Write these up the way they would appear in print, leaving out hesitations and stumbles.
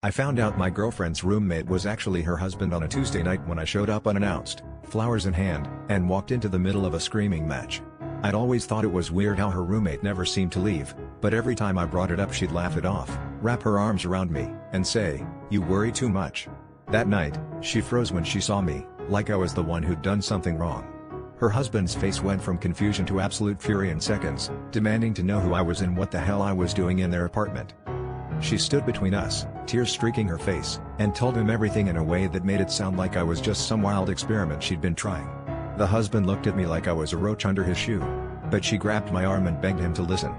I found out my girlfriend's roommate was actually her husband on a Tuesday night when I showed up unannounced, flowers in hand, and walked into the middle of a screaming match. I'd always thought it was weird how her roommate never seemed to leave, but every time I brought it up she'd laugh it off, wrap her arms around me, and say, "You worry too much." That night, she froze when she saw me, like I was the one who'd done something wrong. Her husband's face went from confusion to absolute fury in seconds, demanding to know who I was and what the hell I was doing in their apartment. She stood between us, tears streaking her face, and told him everything in a way that made it sound like I was just some wild experiment she'd been trying. The husband looked at me like I was a roach under his shoe. But she grabbed my arm and begged him to listen.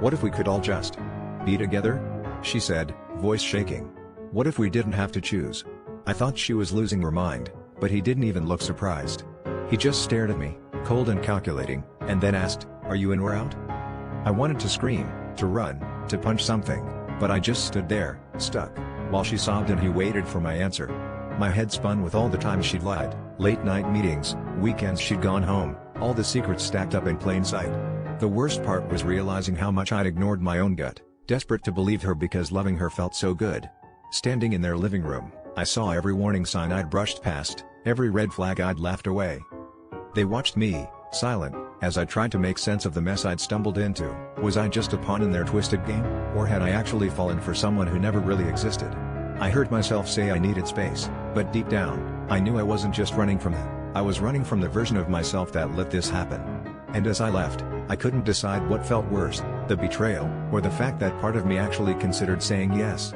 "What if we could all just be together?" she said, voice shaking. "What if we didn't have to choose?" I thought she was losing her mind, but he didn't even look surprised. He just stared at me, cold and calculating, and then asked, "Are you in or out?" I wanted to scream, to run, to punch something, but I just stood there, stuck, while she sobbed and he waited for my answer. My head spun with all the times she'd lied, late night meetings, weekends she'd gone home, all the secrets stacked up in plain sight. The worst part was realizing how much I'd ignored my own gut, desperate to believe her because loving her felt so good. Standing in their living room, I saw every warning sign I'd brushed past, every red flag I'd laughed away. They watched me, silent, as I tried to make sense of the mess I'd stumbled into. Was I just a pawn in their twisted game, or had I actually fallen for someone who never really existed? I heard myself say I needed space, but deep down, I knew I wasn't just running from them. I was running from the version of myself that let this happen. And as I left, I couldn't decide what felt worse, the betrayal, or the fact that part of me actually considered saying yes.